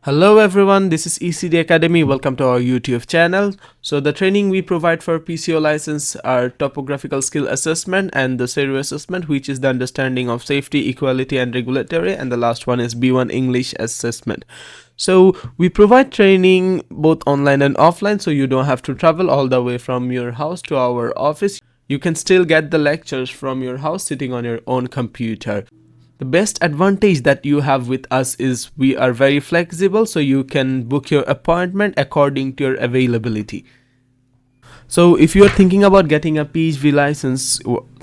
Hello everyone, this is ECD Academy. Welcome to our YouTube channel. So the training we provide for PCO license are topographical skill assessment and the SERU assessment, which is the understanding of safety, equality and regulatory, and the last one is B1 English assessment. So we provide training both online and offline, so you don't have to travel all the way from your house to our office. You can still get the lectures from your house sitting on your own computer. The best advantage that you have with us is we are very flexible, so you can book your appointment according to your availability. So if you are thinking about getting a PHV license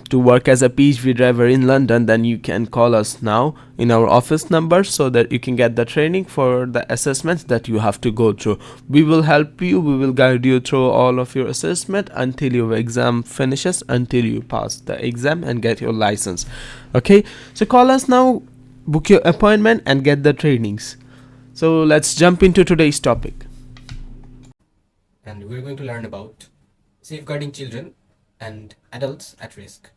to work as a PHV driver in London, then you can call us now in our office number so that you can get the training for the assessments that you have to go through. We will help you, we will guide you through all of your assessment until your exam finishes, until you pass the exam and get your license. Okay, so call us now, book your appointment and get the trainings. So let's jump into today's topic. And we're going to learn about safeguarding children and adults at risk.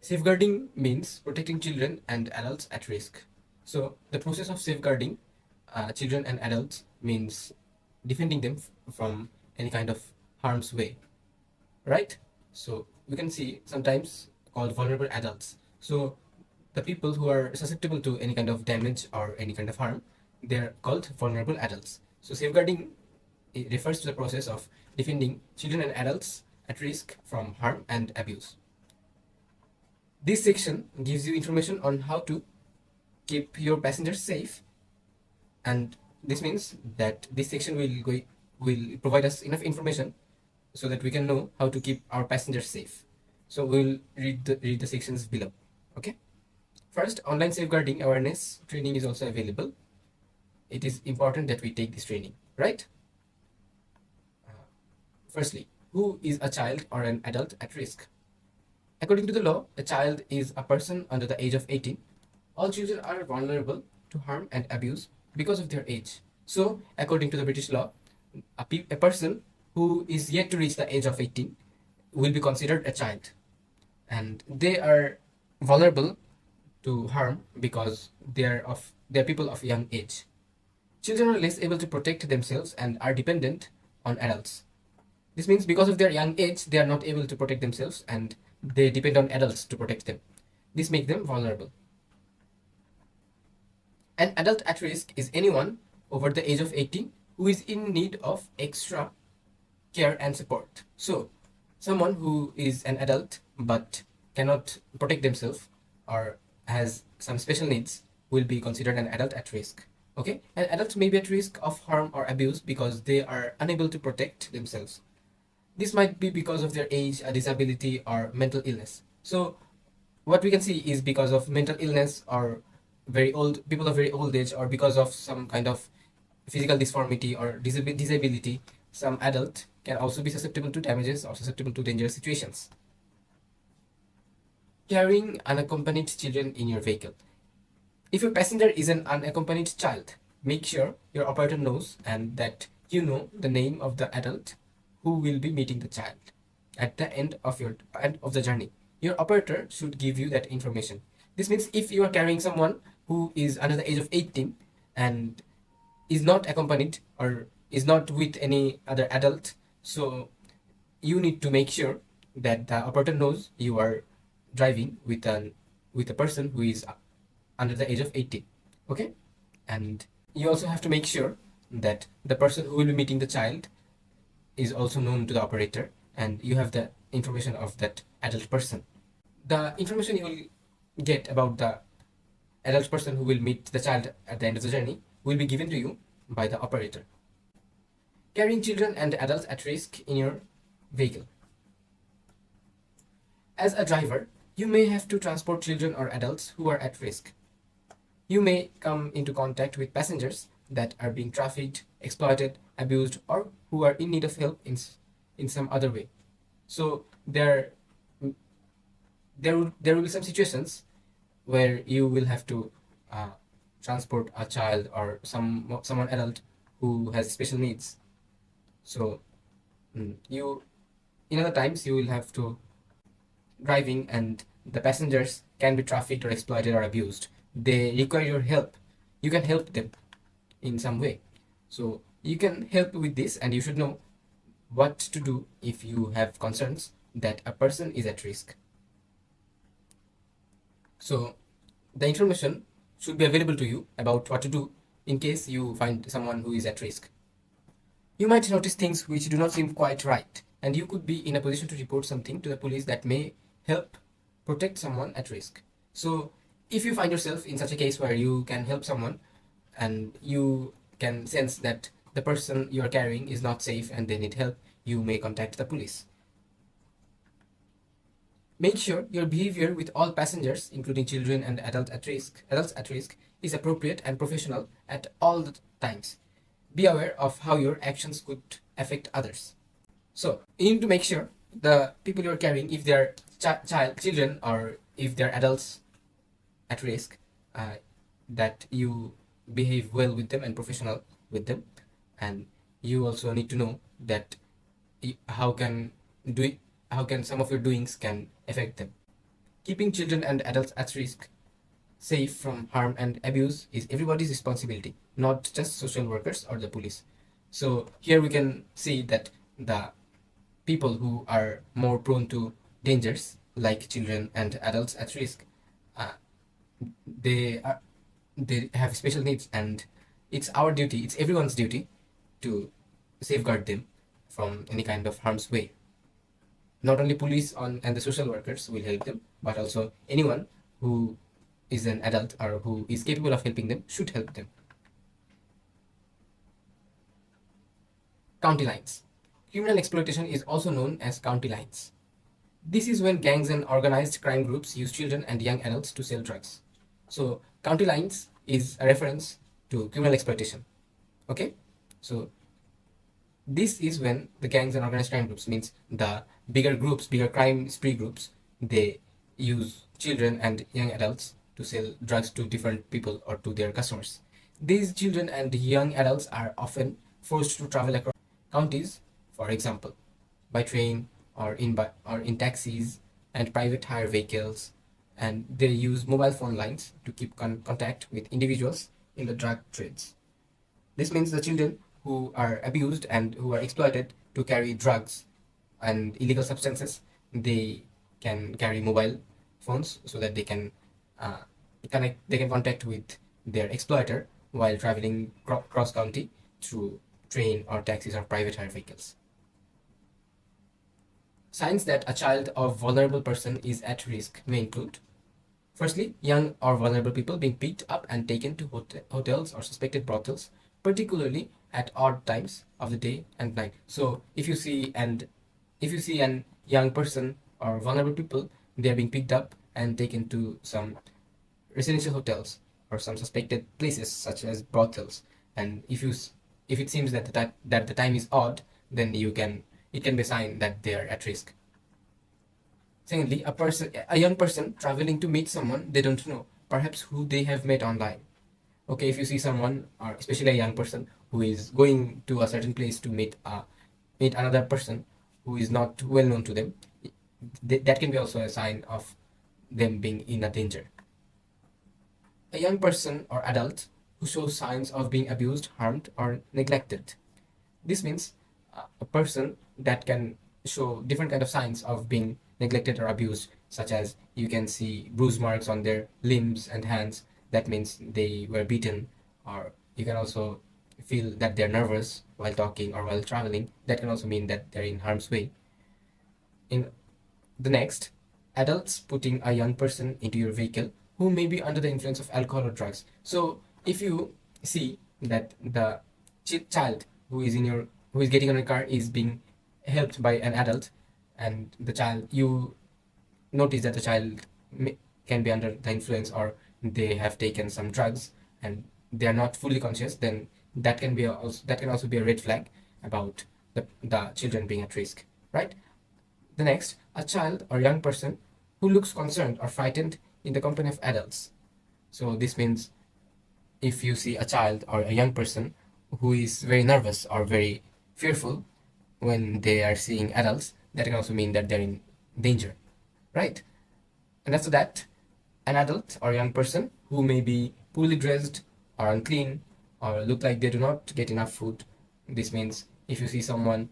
Safeguarding means protecting children and adults at risk. So the process of safeguarding children and adults means defending them from any kind of harm's way, right? So we can see sometimes called vulnerable adults. So the people who are susceptible to any kind of damage or any kind of harm, they're called vulnerable adults. So safeguarding, it refers to the process of defending children and adults at risk from harm and abuse. This section gives you information on how to keep your passengers safe, and this means that this section will provide us enough information so that we can know how to keep our passengers safe. So we'll read the sections below. Okay. First, online safeguarding awareness training is also available. It is important that we take this training, right? Firstly, who is a child or an adult at risk? According to the law, a child is a person under the age of 18. All children are vulnerable to harm and abuse because of their age. So, according to the British law, a person who is yet to reach the age of 18 will be considered a child. And they are vulnerable to harm because they are people of young age. Children are less able to protect themselves and are dependent on adults. This means because of their young age, they are not able to protect themselves and they depend on adults to protect them. This makes them vulnerable. An adult at risk is anyone over the age of 18 who is in need of extra care and support. So, someone who is an adult but cannot protect themselves or has some special needs will be considered an adult at risk. Okay? And adults may be at risk of harm or abuse because they are unable to protect themselves. This might be because of their age, a disability, or mental illness. So, what we can see is because of mental illness or people of very old age, or because of some kind of physical disformity or disability, some adult can also be susceptible to damages or susceptible to dangerous situations. Carrying unaccompanied children in your vehicle. If your passenger is an unaccompanied child, make sure your operator knows and that you know the name of the adult who will be meeting the child at the end of the journey. Your operator should give you that information. This means if you are carrying someone who is under the age of 18 and is not accompanied or is not with any other adult, so you need to make sure that the operator knows you are driving with a person who is under the age of 18. Okay? And you also have to make sure that the person who will be meeting the child is also known to the operator and you have the information of that adult person. The information you will get about the adult person who will meet the child at the end of the journey will be given to you by the operator. Carrying children and adults at risk in your vehicle. As a driver, you may have to transport children or adults who are at risk. You may come into contact with passengers that are being trafficked, exploited, abused, or who are in need of help in some other way. So there will be some situations where you will have to transport a child or someone adult who has special needs. So you in other times you will have to driving and the passengers can be trafficked or exploited or abused. They require your help. you can help them in some way. So you can help with this, and you should know what to do if you have concerns that a person is at risk. So the information should be available to you about what to do in case you find someone who is at risk. You might notice things which do not seem quite right, and you could be in a position to report something to the police that may help protect someone at risk. So if you find yourself in such a case where you can help someone and you can sense that the person you are carrying is not safe and they need help, you may contact the police. Make sure your behavior with all passengers, including children and adults at risk, is appropriate and professional at all the times. Be aware of how your actions could affect others. So you need to make sure the people you are carrying, if they're children or if they're adults at risk, that you behave well with them and professional with them. And you also need to know that how can some of your doings can affect them. Keeping children and adults at risk safe from harm and abuse is everybody's responsibility, not just social workers or the police. So here we can see that the people who are more prone to dangers, like children and adults at risk, uh, they have special needs, and it's our duty, it's everyone's duty to safeguard them from any kind of harm's way. Not only police and the social workers will help them, but also anyone who is an adult or who is capable of helping them should help them. County lines. Criminal exploitation is also known as county lines. This is when gangs and organized crime groups use children and young adults to sell drugs. So county lines is a reference to criminal exploitation. Okay? So this is when the gangs and organized crime groups, means the bigger groups, bigger crime spree groups, they use children and young adults to sell drugs to different people or to their customers. These children and young adults are often forced to travel across counties, for example, by train or in taxis and private hire vehicles, and they use mobile phone lines to keep contact with individuals in the drug trades. This means the children who are abused and who are exploited to carry drugs and illegal substances, they can carry mobile phones so that they can contact with their exploiter while traveling cross county through train or taxis or private hire vehicles. Signs that a child or vulnerable person is at risk may include: firstly, young or vulnerable people being picked up and taken to hotels or suspected brothels, particularly at odd times of the day and night. So if you see an young person or vulnerable people, they are being picked up and taken to some residential hotels or some suspected places such as brothels. And if it seems that the time is odd, then it can be a sign that they are at risk. Secondly, a young person traveling to meet someone they don't know, perhaps who they have met online. Okay, if you see someone, or especially a young person, who is going to a certain place to meet another person who is not well known to them, that can be also a sign of them being in a danger. A young person or adult who shows signs of being abused, harmed, or neglected. This means a person that can show different kind of signs of being neglected or abused, such as you can see bruise marks on their limbs and hands. That means they were beaten. Or you can also feel that they're nervous while talking or while traveling. That can also mean that they're in harm's way. In the next, adults putting a young person into your vehicle who may be under the influence of alcohol or drugs. So if you see that the child who is getting on a car is being helped by an adult, and you notice that the child can be under the influence, or they have taken some drugs and they are not fully conscious, then that can also be a red flag about the children being at risk, right? The next, a child or young person who looks concerned or frightened in the company of adults. So this means if you see a child or a young person who is very nervous or very fearful when they are seeing adults, that can also mean that they're in danger, right? And after that, an adult or young person who may be poorly dressed are unclean or look like they do not get enough food. This means if you see someone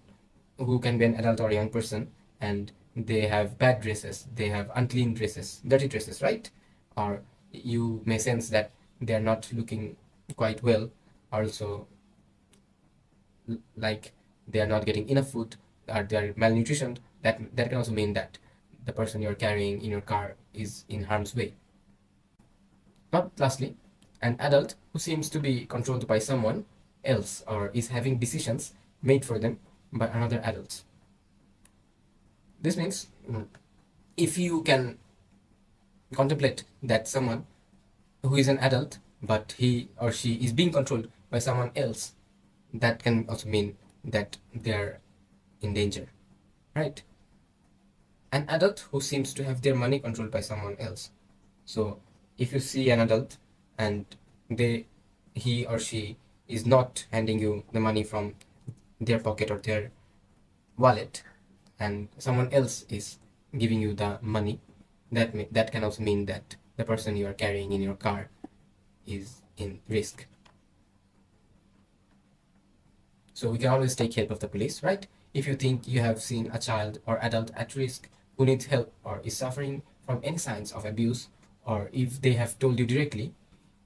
who can be an adult or a young person and they have bad dresses, they have unclean dresses, dirty dresses, right? Or you may sense that they are not looking quite well, also like they are not getting enough food or they are malnutrition, that can also mean that the person you are carrying in your car is in harm's way. Not lastly, an adult who seems to be controlled by someone else or is having decisions made for them by another adult. This means if you can contemplate that someone who is an adult but he or she is being controlled by someone else, that can also mean that they are in danger, right? An adult who seems to have their money controlled by someone else. So if you see an adult and he or she is not handing you the money from their pocket or their wallet, and someone else is giving you the money, that can also mean that the person you are carrying in your car is in risk. So we can always take help of the police, right? If you think you have seen a child or adult at risk who needs help or is suffering from any signs of abuse, or if they have told you directly,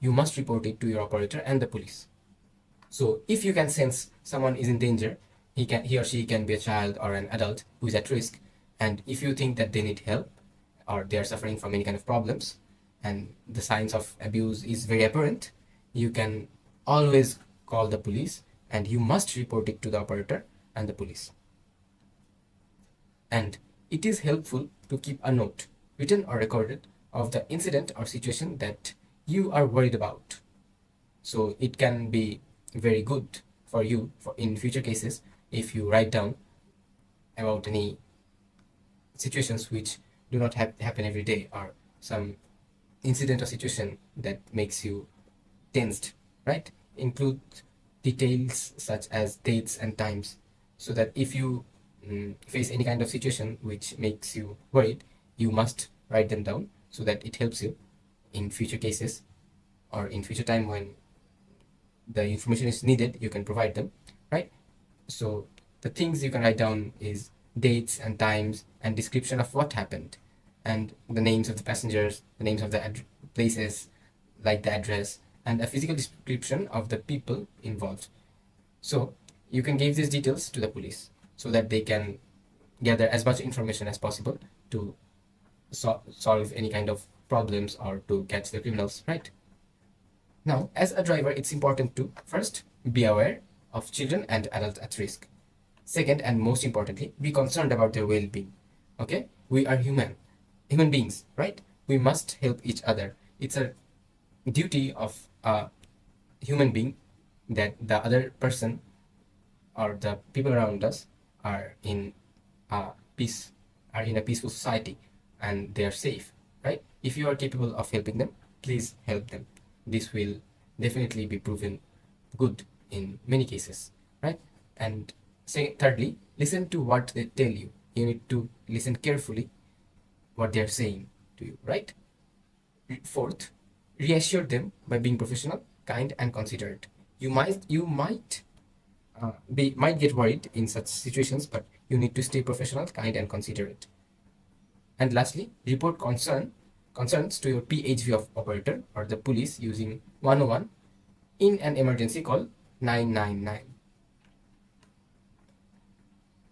you must report it to your operator and the police. So if you can sense someone is in danger, he or she can be a child or an adult who is at risk, and if you think that they need help or they are suffering from any kind of problems and the signs of abuse is very apparent, you can always call the police and you must report it to the operator and the police. And it is helpful to keep a note, written or recorded, of the incident or situation that you are worried about. So it can be very good for you for in future cases if you write down about any situations which do not happen every day, or some incident or situation that makes you tensed, right? Include details such as dates and times, so that if you face any kind of situation which makes you worried, you must write them down so that it helps you in future cases or in future time when the information is needed, you can provide them, right? So the things you can write down is dates and times and description of what happened, and the names of the passengers, the names of the places, like the address, and a physical description of the people involved. So you can give these details to the police so that they can gather as much information as possible to solve any kind of problems or to catch the criminals, right? Now, as a driver, it's important to first be aware of children and adults at risk. Second, and most importantly, be concerned about their well-being. Okay, we are human beings, right? We must help each other. It's a duty of a human being that the other person or the people around us are in a peaceful society and they are safe, right? If you are capable of helping them, please help them. This will definitely be proven good in many cases, right? And thirdly, listen to what they tell you. You need to listen carefully what they are saying to you, right? Fourth, reassure them by being professional, kind, and considerate. You might get worried in such situations, but you need to stay professional, kind, and considerate. And lastly, report concerns to your PHV of operator or the police using 101 in an emergency call 999.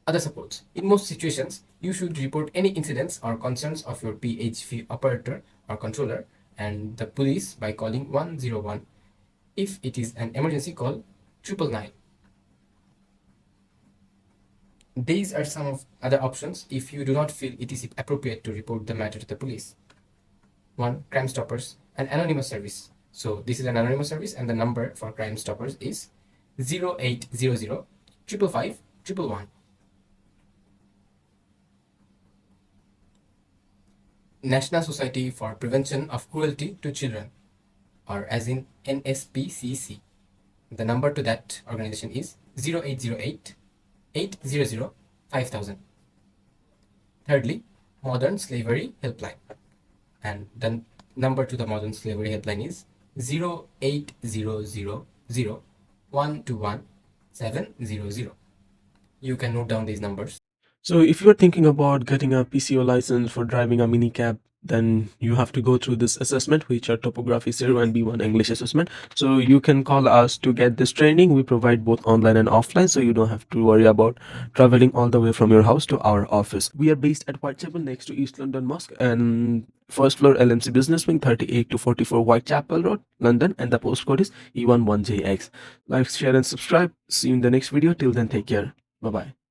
Other supports. In most situations, you should report any incidents or concerns of your PHV operator or controller and the police by calling 101. If it is an emergency, call 999. These are some of other options if you do not feel it is appropriate to report the matter to the police. 1. Crime Stoppers, an anonymous service. So this is an anonymous service and the number for Crime Stoppers is 0800 555 111. National Society for Prevention of Cruelty to Children, or as in NSPCC. The number to that organization is 0808 800 5000. Thirdly, Modern Slavery Helpline, and the number to the Modern Slavery Helpline is 08000 You can note down these numbers. So if you're thinking about getting a PCO license for driving a minicab, then you have to go through this assessment, which are topography zero and B1 English assessment. So you can call us to get this training. We provide both online and offline, so you don't have to worry about traveling all the way from your house to our office. We are based at Whitechapel next to East London Mosque and first floor LMC Business Wing, 38 to 44 Whitechapel Road, London, and the postcode is E11JX. Like, share and subscribe. See you in the next video. Till then, take care. Bye bye.